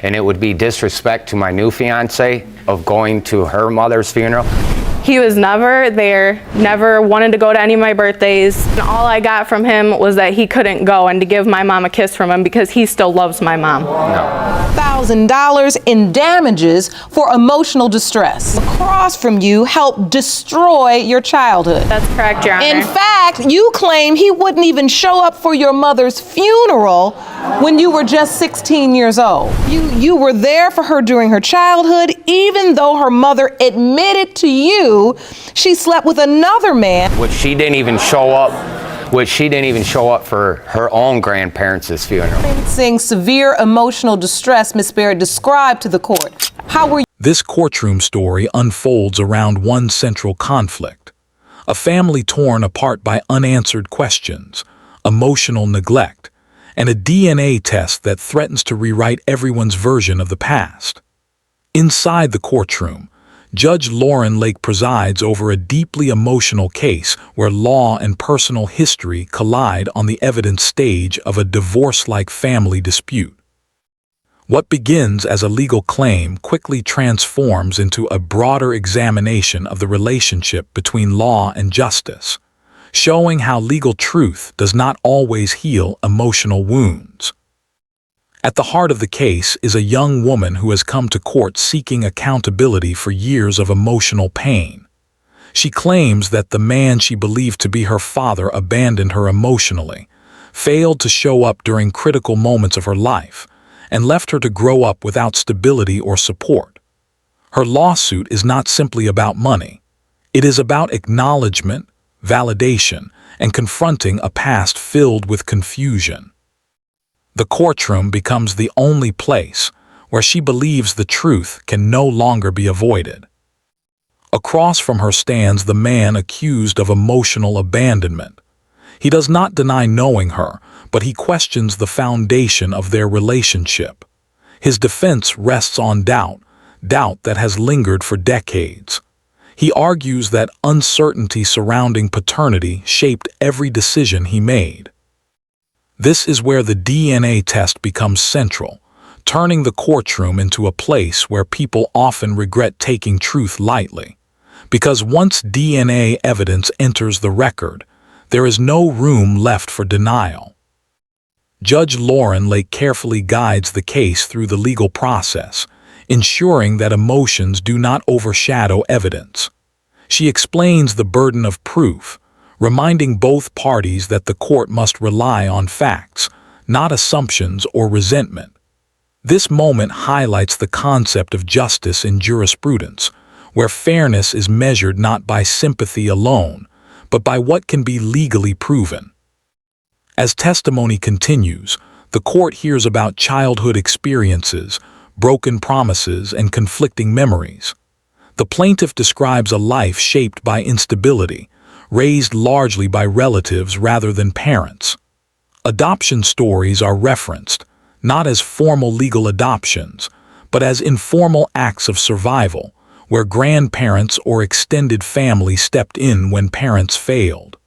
and it would be disrespect to my new fiance of going to her mother's funeral. He was never there, never wanted to go to any of my birthdays. And all I got from him was that he couldn't go and to give my mom a kiss from him because he still loves my mom. No. $1,000 in damages for emotional distress. Across from you helped destroy your childhood. That's correct, Your Honor. In fact, you claim he wouldn't even show up for your mother's funeral when you were just 16 years old. You were there for her during her childhood, even though her mother admitted to you she slept with another man. Which she didn't even show up for her own grandparents' funeral. Experiencing severe emotional distress, Ms. Barrett described to the court. How were you? This courtroom story unfolds around one central conflict. A family torn apart by unanswered questions, emotional neglect, and a DNA test that threatens to rewrite everyone's version of the past. Inside the courtroom, Judge Lauren Lake presides over a deeply emotional case where law and personal history collide on the evidence stage of a divorce-like family dispute. What begins as a legal claim quickly transforms into a broader examination of the relationship between law and justice, showing how legal truth does not always heal emotional wounds. At the heart of the case is a young woman who has come to court seeking accountability for years of emotional pain. She claims that the man she believed to be her father abandoned her emotionally, failed to show up during critical moments of her life, and left her to grow up without stability or support. Her lawsuit is not simply about money. It is about acknowledgement, validation, and confronting a past filled with confusion. The courtroom becomes the only place where she believes the truth can no longer be avoided. Across from her stands the man accused of emotional abandonment. He does not deny knowing her, but he questions the foundation of their relationship. His defense rests on doubt that has lingered for decades. He argues that uncertainty surrounding paternity shaped every decision he made. This is where the DNA test becomes central, turning the courtroom into a place where people often regret taking truth lightly. Because once DNA evidence enters the record, there is no room left for denial. Judge Lauren Lake carefully guides the case through the legal process, ensuring that emotions do not overshadow evidence. She explains the burden of proof, reminding both parties that the court must rely on facts, not assumptions or resentment. This moment highlights the concept of justice in jurisprudence, where fairness is measured not by sympathy alone, but by what can be legally proven. As testimony continues, the court hears about childhood experiences, broken promises, and conflicting memories. The plaintiff describes a life shaped by instability, raised largely by relatives rather than parents. Adoption stories are referenced, not as formal legal adoptions, but as informal acts of survival, where grandparents or extended family stepped in when parents failed.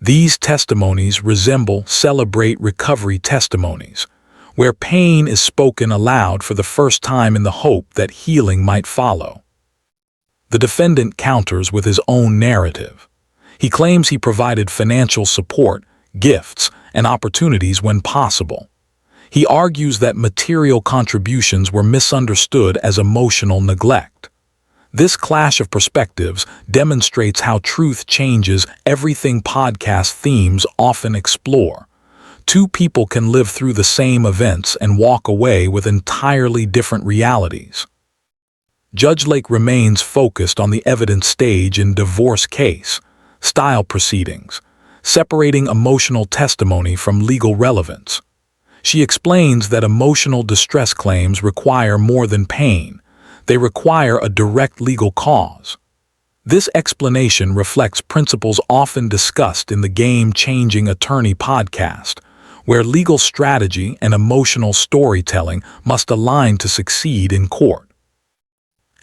These testimonies resemble celebrate recovery testimonies, where pain is spoken aloud for the first time in the hope that healing might follow. The defendant counters with his own narrative. He claims he provided financial support, gifts, and opportunities when possible. He argues that material contributions were misunderstood as emotional neglect. This clash of perspectives demonstrates how truth changes everything podcast themes often explore. Two people can live through the same events and walk away with entirely different realities. Judge Lake remains focused on the evidence stage in divorce case, style proceedings, separating emotional testimony from legal relevance. She explains that emotional distress claims require more than pain. They require a direct legal cause. This explanation reflects principles often discussed in the Game-Changing Attorney podcast, where legal strategy and emotional storytelling must align to succeed in court.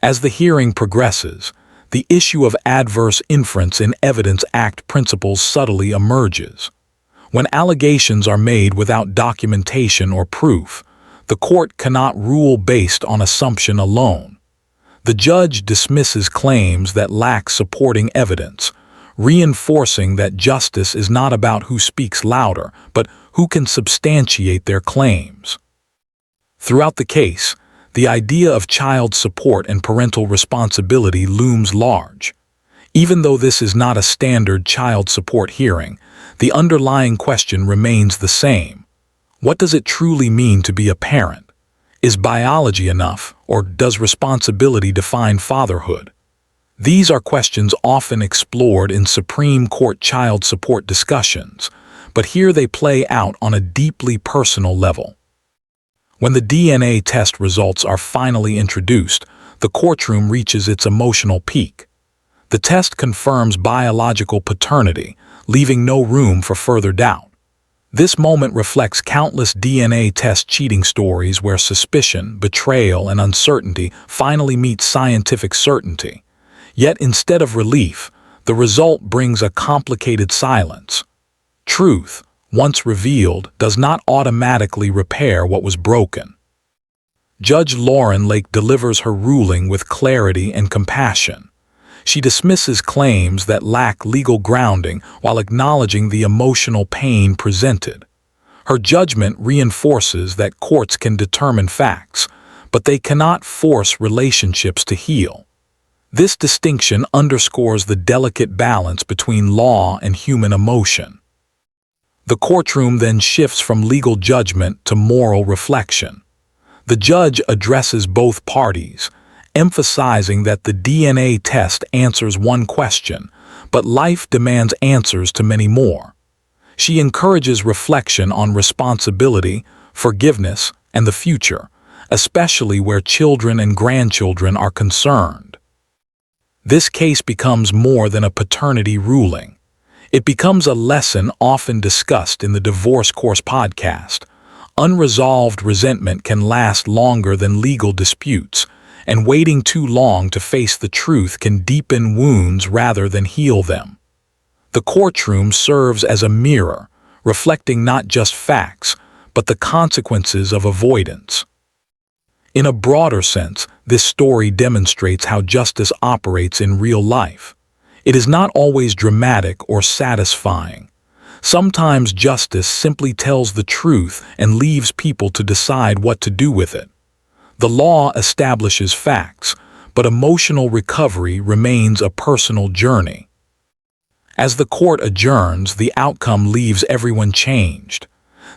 As the hearing progresses, the issue of adverse inference in Evidence Act principles subtly emerges. When allegations are made without documentation or proof, The court cannot rule based on assumption alone. The judge dismisses claims that lack supporting evidence, reinforcing that justice is not about who speaks louder, but who can substantiate their claims. Throughout the case, the idea of child support and parental responsibility looms large. Even though this is not a standard child support hearing, the underlying question remains the same. What does it truly mean to be a parent? Is biology enough, or does responsibility define fatherhood? These are questions often explored in Supreme Court child support discussions, but here they play out on a deeply personal level. When the DNA test results are finally introduced, the courtroom reaches its emotional peak. The test confirms biological paternity, leaving no room for further doubt. This moment reflects countless DNA test cheating stories where suspicion, betrayal, and uncertainty finally meet scientific certainty. Yet instead of relief, the result brings a complicated silence. Truth, once revealed, does not automatically repair what was broken. Judge Lauren Lake delivers her ruling with clarity and compassion. She dismisses claims that lack legal grounding while acknowledging the emotional pain presented. Her judgment reinforces that courts can determine facts, but they cannot force relationships to heal. This distinction underscores the delicate balance between law and human emotion. The courtroom then shifts from legal judgment to moral reflection. The judge addresses both parties, emphasizing that the DNA test answers one question, but life demands answers to many more. She encourages reflection on responsibility, forgiveness, and the future, especially where children and grandchildren are concerned. This case becomes more than a paternity ruling. It becomes a lesson often discussed in the Divorce Course podcast. Unresolved resentment can last longer than legal disputes, and waiting too long to face the truth can deepen wounds rather than heal them. The courtroom serves as a mirror, reflecting not just facts, but the consequences of avoidance. In a broader sense, this story demonstrates how justice operates in real life. It is not always dramatic or satisfying. Sometimes justice simply tells the truth and leaves people to decide what to do with it. The law establishes facts, but emotional recovery remains a personal journey. As the court adjourns, the outcome leaves everyone changed.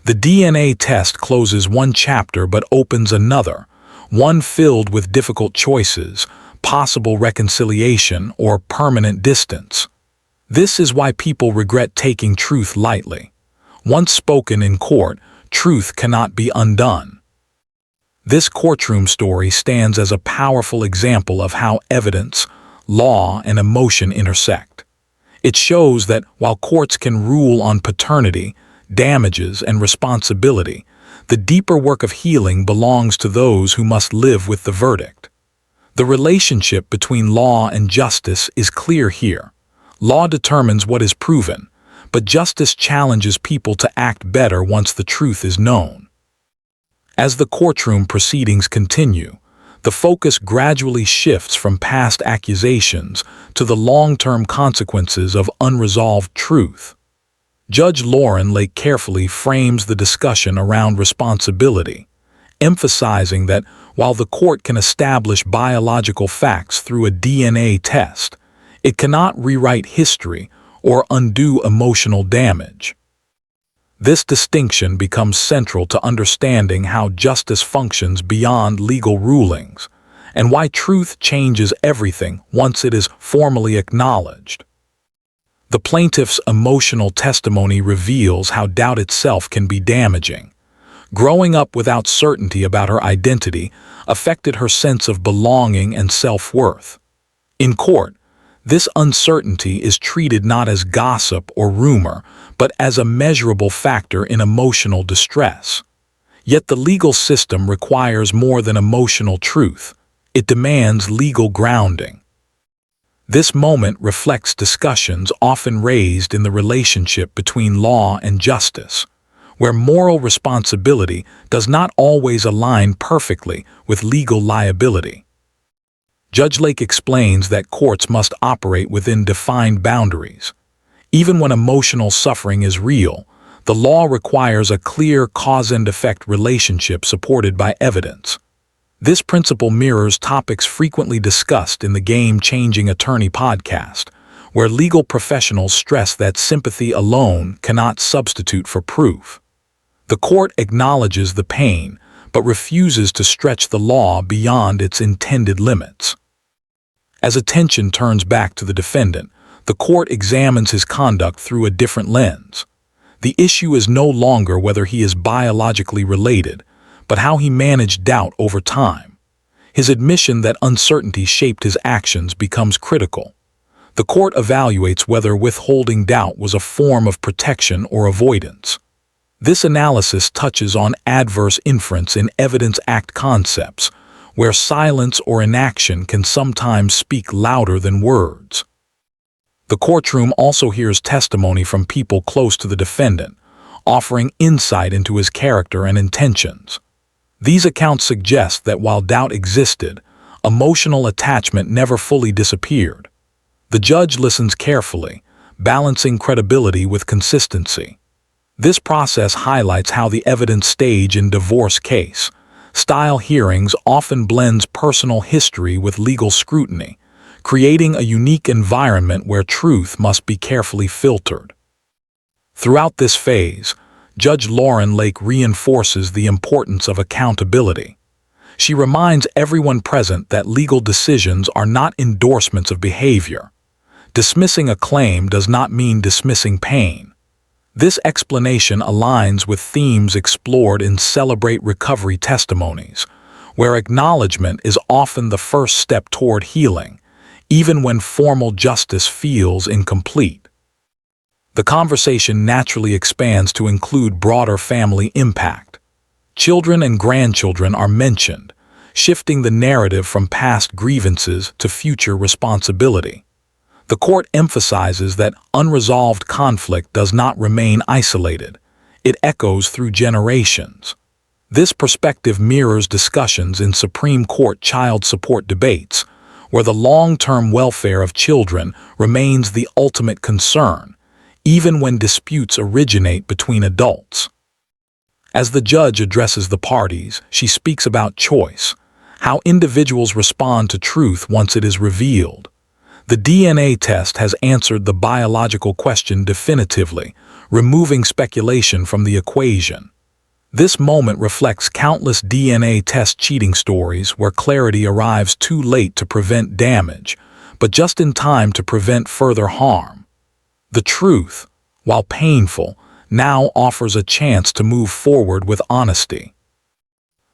The DNA test closes one chapter but opens another, one filled with difficult choices, possible reconciliation, or permanent distance. This is why people regret taking truth lightly. Once spoken in court, truth cannot be undone. This courtroom story stands as a powerful example of how evidence, law, and emotion intersect. It shows that while courts can rule on paternity, damages, and responsibility, the deeper work of healing belongs to those who must live with the verdict. The relationship between law and justice is clear here. Law determines what is proven, but justice challenges people to act better once the truth is known. As the courtroom proceedings continue, the focus gradually shifts from past accusations to the long-term consequences of unresolved truth. Judge Lauren Lake carefully frames the discussion around responsibility, emphasizing that while the court can establish biological facts through a DNA test, it cannot rewrite history or undo emotional damage. This distinction becomes central to understanding how justice functions beyond legal rulings, and why truth changes everything once it is formally acknowledged. The plaintiff's emotional testimony reveals how doubt itself can be damaging. Growing up without certainty about her identity affected her sense of belonging and self-worth. In court, this uncertainty is treated not as gossip or rumor, but as a measurable factor in emotional distress. Yet the legal system requires more than emotional truth. It demands legal grounding. This moment reflects discussions often raised in the relationship between law and justice, where moral responsibility does not always align perfectly with legal liability. Judge Lake explains that courts must operate within defined boundaries. Even when emotional suffering is real, the law requires a clear cause and effect relationship supported by evidence. This principle mirrors topics frequently discussed in the Game-Changing Attorney podcast, where legal professionals stress that sympathy alone cannot substitute for proof. The court acknowledges the pain, but refuses to stretch the law beyond its intended limits. As attention turns back to the defendant, the court examines his conduct through a different lens. The issue is no longer whether he is biologically related, but how he managed doubt over time. His admission that uncertainty shaped his actions becomes critical. The court evaluates whether withholding doubt was a form of protection or avoidance. This analysis touches on adverse inference in Evidence Act concepts, where silence or inaction can sometimes speak louder than words. The courtroom also hears testimony from people close to the defendant, offering insight into his character and intentions. These accounts suggest that while doubt existed, emotional attachment never fully disappeared. The judge listens carefully, balancing credibility with consistency. This process highlights how the evidence stage in divorce case style hearings often blends personal history with legal scrutiny, creating a unique environment where truth must be carefully filtered. Throughout this phase, Judge Lauren Lake reinforces the importance of accountability. She reminds everyone present that legal decisions are not endorsements of behavior. Dismissing a claim does not mean dismissing pain. This explanation aligns with themes explored in Celebrate Recovery testimonies, where acknowledgement is often the first step toward healing, even when formal justice feels incomplete. The conversation naturally expands to include broader family impact. Children and grandchildren are mentioned, shifting the narrative from past grievances to future responsibility. The court emphasizes that unresolved conflict does not remain isolated. It echoes through generations. This perspective mirrors discussions in Supreme Court child support debates, where the long-term welfare of children remains the ultimate concern, even when disputes originate between adults. As the judge addresses the parties, she speaks about choice, how individuals respond to truth once it is revealed. The DNA test has answered the biological question definitively, removing speculation from the equation. This moment reflects countless DNA test cheating stories where clarity arrives too late to prevent damage, but just in time to prevent further harm. The truth, while painful, now offers a chance to move forward with honesty.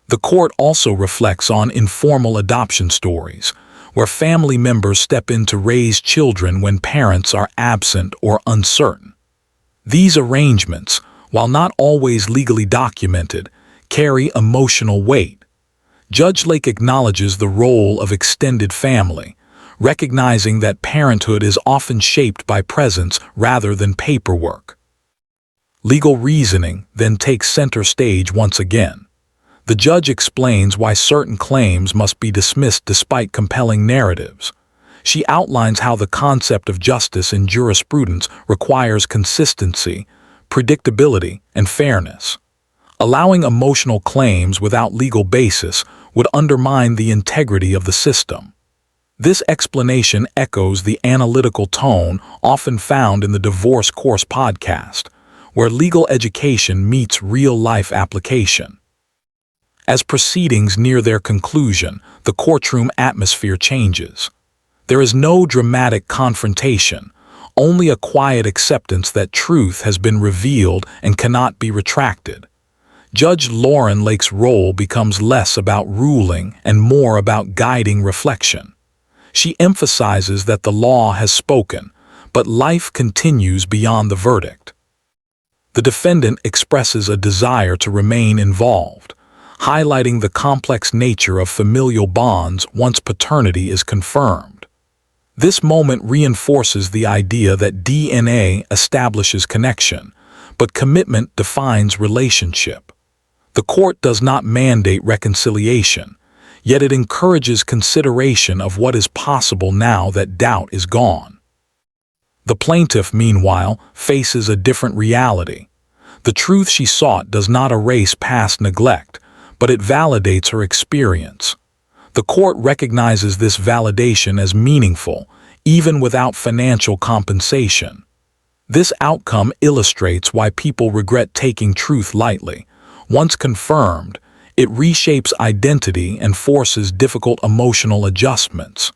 The court also reflects on informal adoption stories, where family members step in to raise children when parents are absent or uncertain. These arrangements, while not always legally documented, carry emotional weight. Judge Lake acknowledges the role of extended family, recognizing that parenthood is often shaped by presence rather than paperwork. Legal reasoning then takes center stage once again. The judge explains why certain claims must be dismissed despite compelling narratives. She outlines how the concept of justice in jurisprudence requires consistency, predictability, and fairness. Allowing emotional claims without legal basis would undermine the integrity of the system. This explanation echoes the analytical tone often found in the Divorce Course podcast, where legal education meets real-life application. As proceedings near their conclusion, the courtroom atmosphere changes. There is no dramatic confrontation, only a quiet acceptance that truth has been revealed and cannot be retracted. Judge Lauren Lake's role becomes less about ruling and more about guiding reflection. She emphasizes that the law has spoken, but life continues beyond the verdict. The defendant expresses a desire to remain involved, highlighting the complex nature of familial bonds once paternity is confirmed. This moment reinforces the idea that DNA establishes connection, but commitment defines relationship. The court does not mandate reconciliation, yet it encourages consideration of what is possible now that doubt is gone. The plaintiff, meanwhile, faces a different reality. The truth she sought does not erase past neglect, but it validates her experience. The court recognizes this validation as meaningful, even without financial compensation. This outcome illustrates why people regret taking truth lightly. Once confirmed, it reshapes identity and forces difficult emotional adjustments.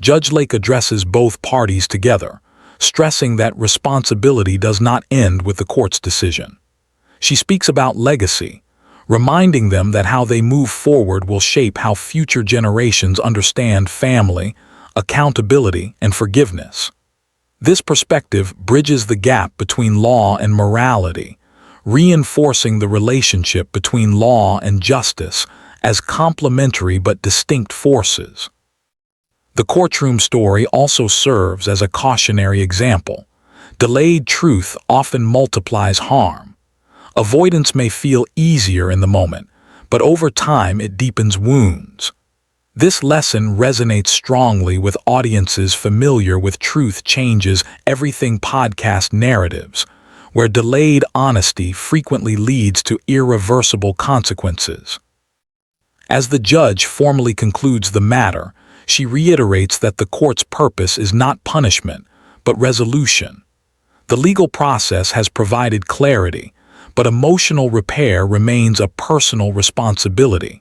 Judge Lake addresses both parties together, stressing that responsibility does not end with the court's decision. She speaks about legacy, reminding them that how they move forward will shape how future generations understand family, accountability, and forgiveness. This perspective bridges the gap between law and morality, reinforcing the relationship between law and justice as complementary but distinct forces. The courtroom story also serves as a cautionary example. Delayed truth often multiplies harm. Avoidance may feel easier in the moment, but over time it deepens wounds. This lesson resonates strongly with audiences familiar with Truth Changes Everything podcast narratives, where delayed honesty frequently leads to irreversible consequences. As the judge formally concludes the matter, she reiterates that the court's purpose is not punishment, but resolution. The legal process has provided clarity, but emotional repair remains a personal responsibility.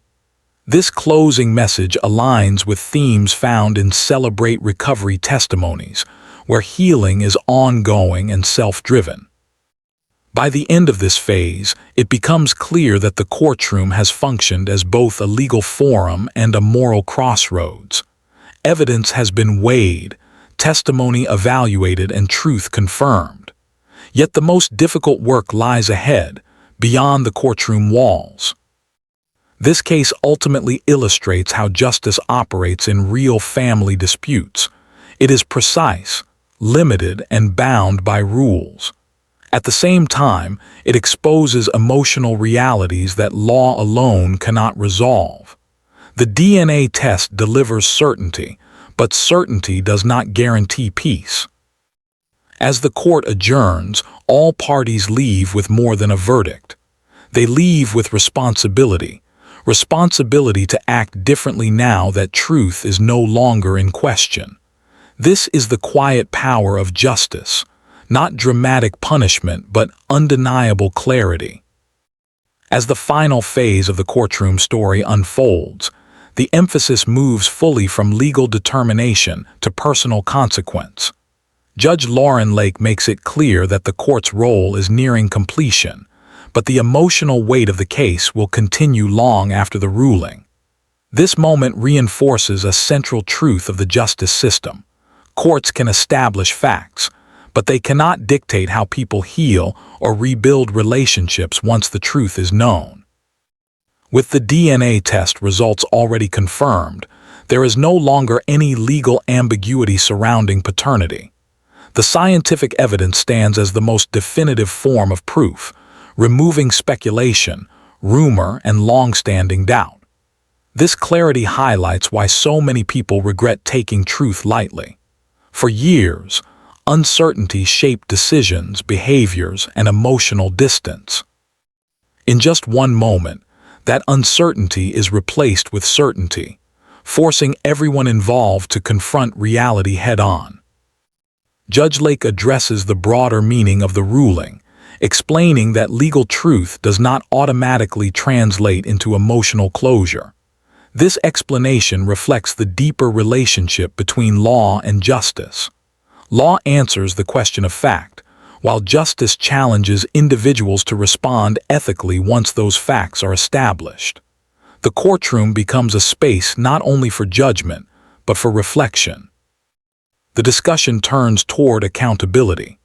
This closing message aligns with themes found in Celebrate Recovery testimonies, where healing is ongoing and self-driven. By the end of this phase, it becomes clear that the courtroom has functioned as both a legal forum and a moral crossroads. Evidence has been weighed, testimony evaluated, and truth confirmed. Yet the most difficult work lies ahead, beyond the courtroom walls. This case ultimately illustrates how justice operates in real family disputes. It is precise, limited, and bound by rules. At the same time, it exposes emotional realities that law alone cannot resolve. The DNA test delivers certainty, but certainty does not guarantee peace. As the court adjourns, all parties leave with more than a verdict. They leave with responsibility to act differently now that truth is no longer in question. This is the quiet power of justice, not dramatic punishment, but undeniable clarity. As the final phase of the courtroom story unfolds, the emphasis moves fully from legal determination to personal consequence. Judge Lauren Lake makes it clear that the court's role is nearing completion, but the emotional weight of the case will continue long after the ruling. This moment reinforces a central truth of the justice system. Courts can establish facts, but they cannot dictate how people heal or rebuild relationships once the truth is known. With the DNA test results already confirmed, there is no longer any legal ambiguity surrounding paternity. The scientific evidence stands as the most definitive form of proof, removing speculation, rumor, and long-standing doubt. This clarity highlights why so many people regret taking truth lightly. For years, uncertainty shaped decisions, behaviors, and emotional distance. In just one moment, that uncertainty is replaced with certainty, forcing everyone involved to confront reality head-on. Judge Lake addresses the broader meaning of the ruling, explaining that legal truth does not automatically translate into emotional closure. This explanation reflects the deeper relationship between law and justice. Law answers the question of fact, while justice challenges individuals to respond ethically once those facts are established. The courtroom becomes a space not only for judgment, but for reflection. The discussion turns toward accountability.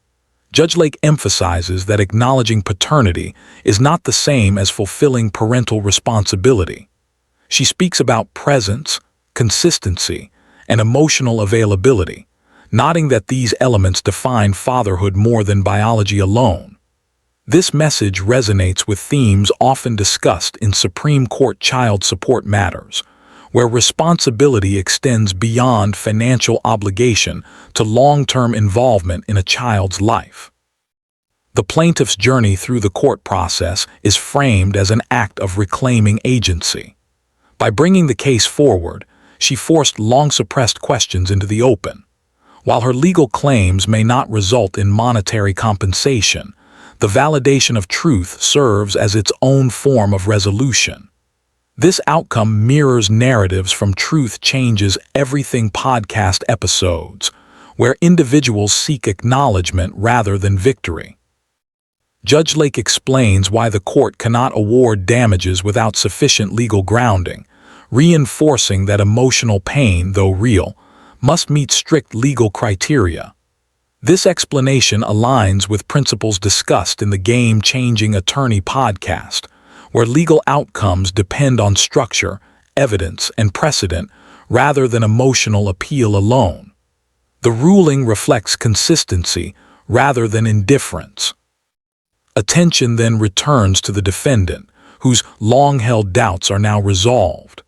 Judge Lake emphasizes that acknowledging paternity is not the same as fulfilling parental responsibility. She speaks about presence, consistency, and emotional availability, noting that these elements define fatherhood more than biology alone. This message resonates with themes often discussed in Supreme Court child support matters, where responsibility extends beyond financial obligation to long-term involvement in a child's life. The plaintiff's journey through the court process is framed as an act of reclaiming agency. By bringing the case forward, she forced long-suppressed questions into the open. While her legal claims may not result in monetary compensation, the validation of truth serves as its own form of resolution. This outcome mirrors narratives from Truth Changes Everything podcast episodes, where individuals seek acknowledgement rather than victory. Judge Lake explains why the court cannot award damages without sufficient legal grounding, reinforcing that emotional pain, though real, must meet strict legal criteria. This explanation aligns with principles discussed in the Game-Changing Attorney podcast, where legal outcomes depend on structure, evidence, and precedent rather than emotional appeal alone. The ruling reflects consistency rather than indifference. Attention then returns to the defendant, whose long-held doubts are now resolved.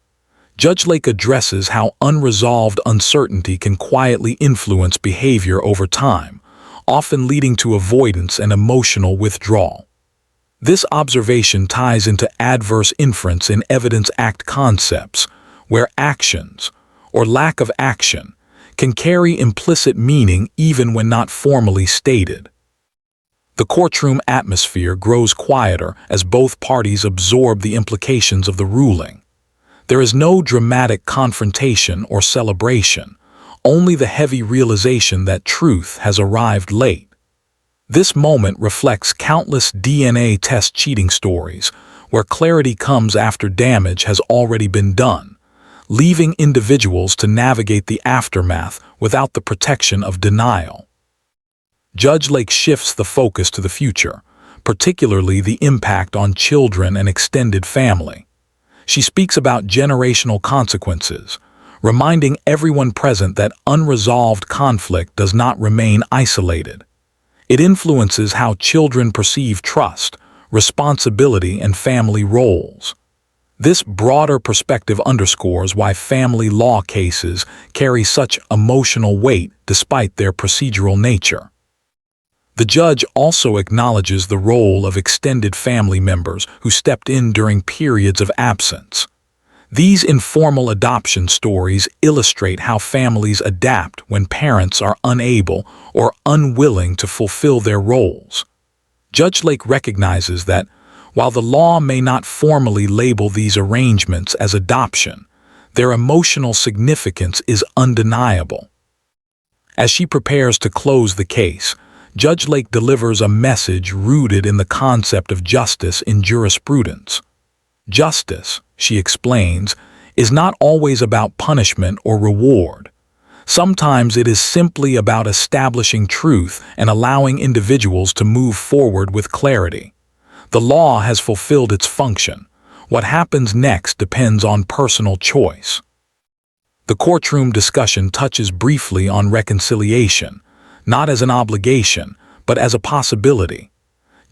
Judge Lake addresses how unresolved uncertainty can quietly influence behavior over time, often leading to avoidance and emotional withdrawal. This observation ties into adverse inference in Evidence Act concepts, where actions, or lack of action, can carry implicit meaning even when not formally stated. The courtroom atmosphere grows quieter as both parties absorb the implications of the ruling. There is no dramatic confrontation or celebration, only the heavy realization that truth has arrived late. This moment reflects countless DNA test cheating stories, where clarity comes after damage has already been done, leaving individuals to navigate the aftermath without the protection of denial. Judge Lake shifts the focus to the future, particularly the impact on children and extended family. She speaks about generational consequences, reminding everyone present that unresolved conflict does not remain isolated. It influences how children perceive trust, responsibility, and family roles. This broader perspective underscores why family law cases carry such emotional weight despite their procedural nature. The judge also acknowledges the role of extended family members who stepped in during periods of absence. These informal adoption stories illustrate how families adapt when parents are unable or unwilling to fulfill their roles. Judge Lake recognizes that, while the law may not formally label these arrangements as adoption, their emotional significance is undeniable. As she prepares to close the case, Judge Lake delivers a message rooted in the concept of justice in jurisprudence. Justice, she explains, is not always about punishment or reward. Sometimes it is simply about establishing truth and allowing individuals to move forward with clarity. The law has fulfilled its function. What happens next depends on personal choice. The courtroom discussion touches briefly on reconciliation, not as an obligation, but as a possibility.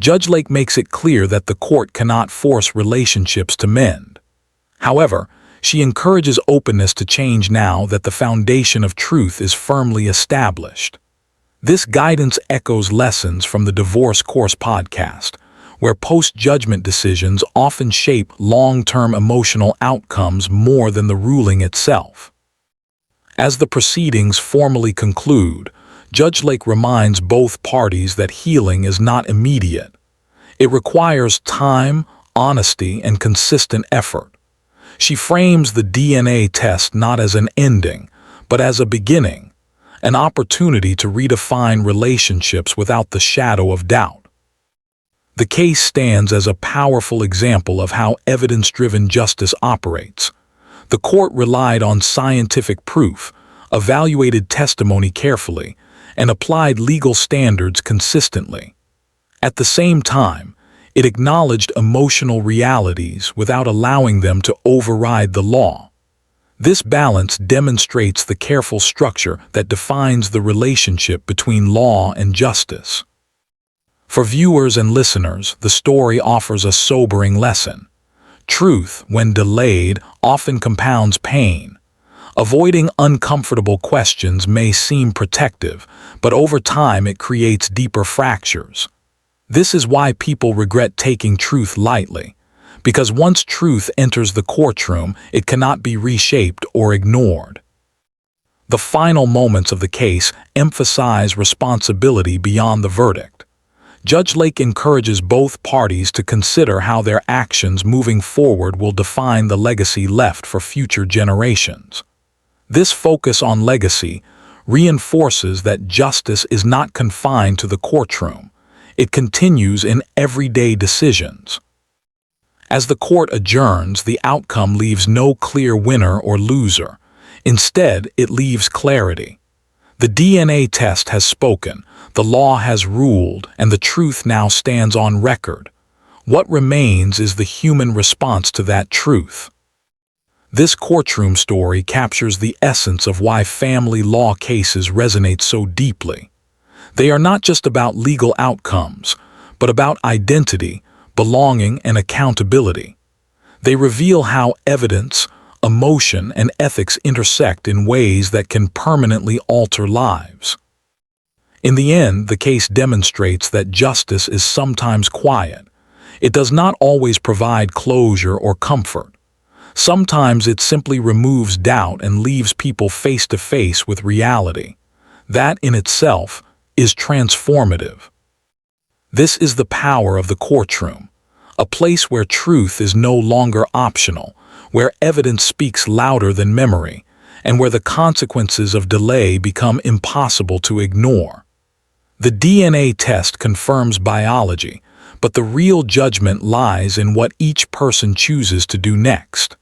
Judge Lake makes it clear that the court cannot force relationships to mend. However, she encourages openness to change now that the foundation of truth is firmly established. This guidance echoes lessons from the Divorce Course podcast, where post-judgment decisions often shape long-term emotional outcomes more than the ruling itself. As the proceedings formally conclude, Judge Lake reminds both parties that healing is not immediate. It requires time, honesty, and consistent effort. She frames the DNA test not as an ending, but as a beginning, an opportunity to redefine relationships without the shadow of doubt. The case stands as a powerful example of how evidence-driven justice operates. The court relied on scientific proof, evaluated testimony carefully, and applied legal standards consistently. At the same time, it acknowledged emotional realities without allowing them to override the law. This balance demonstrates the careful structure that defines the relationship between law and justice. For viewers and listeners, the story offers a sobering lesson. Truth, when delayed, often compounds pain. Avoiding uncomfortable questions may seem protective, but over time it creates deeper fractures. This is why people regret taking truth lightly, because once truth enters the courtroom, it cannot be reshaped or ignored. The final moments of the case emphasize responsibility beyond the verdict. Judge Lake encourages both parties to consider how their actions moving forward will define the legacy left for future generations. This focus on legacy reinforces that justice is not confined to the courtroom. It continues in everyday decisions. As the court adjourns, the outcome leaves no clear winner or loser. Instead, it leaves clarity. The DNA test has spoken, the law has ruled, and the truth now stands on record. What remains is the human response to that truth. This courtroom story captures the essence of why family law cases resonate so deeply. They are not just about legal outcomes, but about identity, belonging, and accountability. They reveal how evidence, emotion, and ethics intersect in ways that can permanently alter lives. In the end, the case demonstrates that justice is sometimes quiet. It does not always provide closure or comfort. Sometimes it simply removes doubt and leaves people face to face with reality. That in itself is transformative. This is the power of the courtroom, a place where truth is no longer optional, where evidence speaks louder than memory, and where the consequences of delay become impossible to ignore. The DNA test confirms biology, but the real judgment lies in what each person chooses to do next.